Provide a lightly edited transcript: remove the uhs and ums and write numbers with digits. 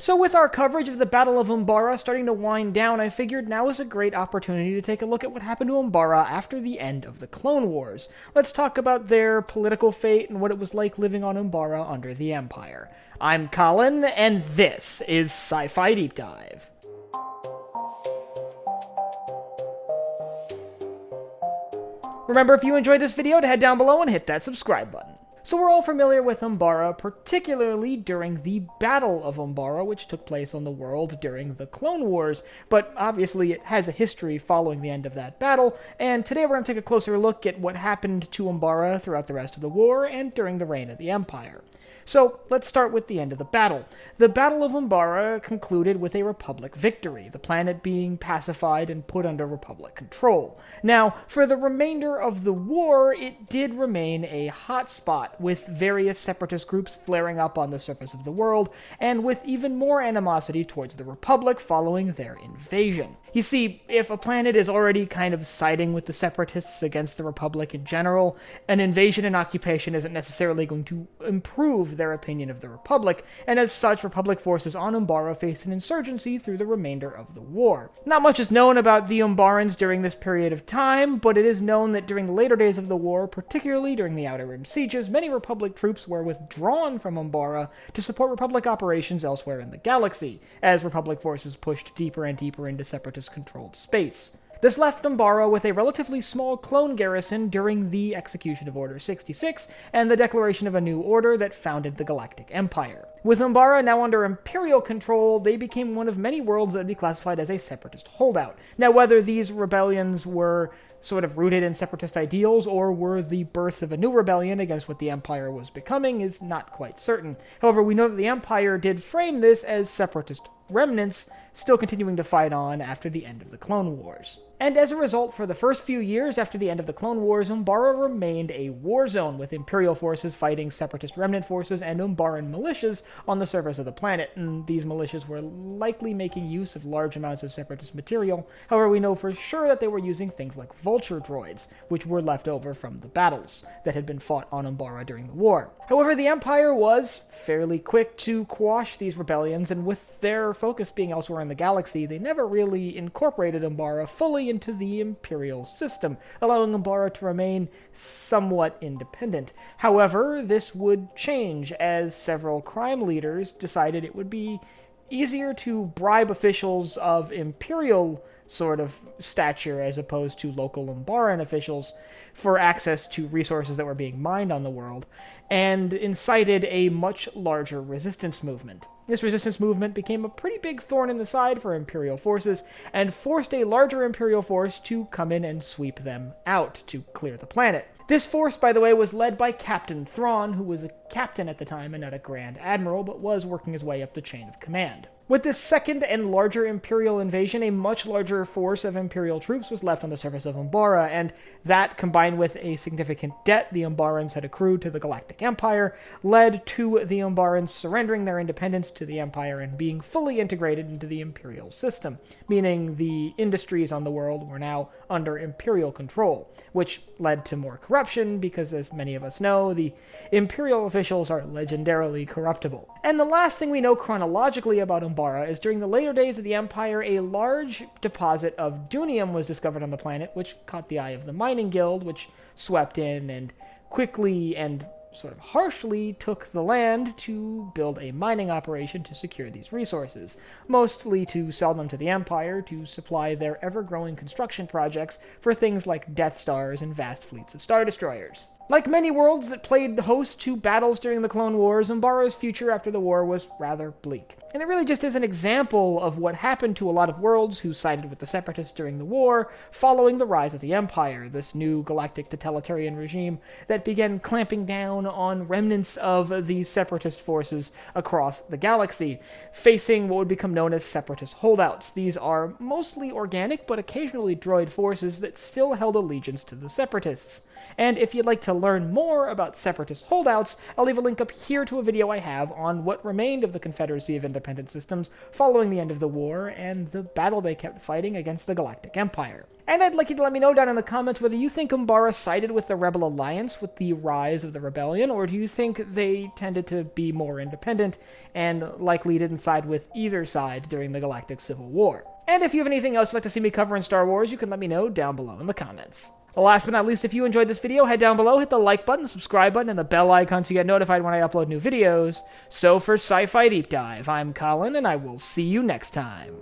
So with our coverage of the Battle of Umbara starting to wind down, I figured now is a great opportunity to take a look at what happened to Umbara after the end of the Clone Wars. Let's talk about their political fate and what it was like living on Umbara under the Empire. I'm Colin, and this is Sci-Fi Deep Dive. Remember, if you enjoyed this video, to head down below and hit that subscribe button. So we're all familiar with Umbara, particularly during the Battle of Umbara, which took place on the world during the Clone Wars, but obviously it has a history following the end of that battle, and today we're going to take a closer look at what happened to Umbara throughout the rest of the war and during the reign of the Empire. So, let's start with the end of the battle. The Battle of Umbara concluded with a Republic victory, the planet being pacified and put under Republic control. Now, for the remainder of the war, it did remain a hot spot, with various separatist groups flaring up on the surface of the world, and with even more animosity towards the Republic following their invasion. You see, if a planet is already kind of siding with the separatists against the Republic in general, an invasion and occupation isn't necessarily going to improve their opinion of the Republic, and as such, Republic forces on Umbara faced an insurgency through the remainder of the war. Not much is known about the Umbarans during this period of time, but it is known that during the later days of the war, particularly during the Outer Rim sieges, many Republic troops were withdrawn from Umbara to support Republic operations elsewhere in the galaxy, as Republic forces pushed deeper and deeper into Separatist-controlled space. This left Umbara with a relatively small clone garrison during the execution of Order 66 and the declaration of a new order that founded the Galactic Empire. With Umbara now under Imperial control, they became one of many worlds that would be classified as a Separatist holdout. Now, whether these rebellions were sort of rooted in Separatist ideals or were the birth of a new rebellion against what the Empire was becoming is not quite certain. However, we know that the Empire did frame this as Separatist remnants still continuing to fight on after the end of the Clone Wars. And as a result, for the first few years after the end of the Clone Wars, Umbara remained a war zone, with Imperial forces fighting Separatist remnant forces and Umbaran militias on the surface of the planet, and these militias were likely making use of large amounts of Separatist material. However, we know for sure that they were using things like vulture droids, which were left over from the battles that had been fought on Umbara during the war. However, the Empire was fairly quick to quash these rebellions, and with their focus being elsewhere in the galaxy, they never really incorporated Umbara fully into the Imperial system, allowing Umbara to remain somewhat independent. However, this would change as several crime leaders decided it would be easier to bribe officials of Imperial sort of stature as opposed to local Umbaran officials for access to resources that were being mined on the world, and incited a much larger resistance movement. This resistance movement became a pretty big thorn in the side for Imperial forces, and forced a larger Imperial force to come in and sweep them out to clear the planet. This force, by the way, was led by Captain Thrawn, who was a captain at the time and not a Grand Admiral, but was working his way up the chain of command. With this second and larger Imperial invasion, a much larger force of Imperial troops was left on the surface of Umbara, and that, combined with a significant debt the Umbarans had accrued to the Galactic Empire, led to the Umbarans surrendering their independence to the Empire and being fully integrated into the Imperial system, meaning the industries on the world were now under Imperial control, which led to more corruption because, as many of us know, the Imperial officials are legendarily corruptible. And the last thing we know chronologically about Umbara is during the later days of the Empire, a large deposit of dunium was discovered on the planet, which caught the eye of the Mining Guild, which swept in and quickly and sort of harshly took the land to build a mining operation to secure these resources, mostly to sell them to the Empire to supply their ever-growing construction projects for things like Death Stars and vast fleets of Star Destroyers. Like many worlds that played host to battles during the Clone Wars, Umbara's future after the war was rather bleak. And it really just is an example of what happened to a lot of worlds who sided with the Separatists during the war, following the rise of the Empire, this new galactic totalitarian regime that began clamping down on remnants of these Separatist forces across the galaxy, facing what would become known as Separatist holdouts. These are mostly organic, but occasionally droid forces that still held allegiance to the Separatists. And if you'd like to learn more about Separatist holdouts, I'll leave a link up here to a video I have on what remained of the Confederacy of Independent Systems following the end of the war and the battle they kept fighting against the Galactic Empire. And I'd like you to let me know down in the comments whether you think Umbara sided with the Rebel Alliance with the rise of the rebellion, or do you think they tended to be more independent and likely didn't side with either side during the Galactic Civil War? And if you have anything else you'd like to see me cover in Star Wars, you can let me know down below in the comments. Last but not least, if you enjoyed this video, head down below, hit the like button, the subscribe button, and the bell icon so you get notified when I upload new videos. So for Sci-Fi Deep Dive, I'm Colin, and I will see you next time.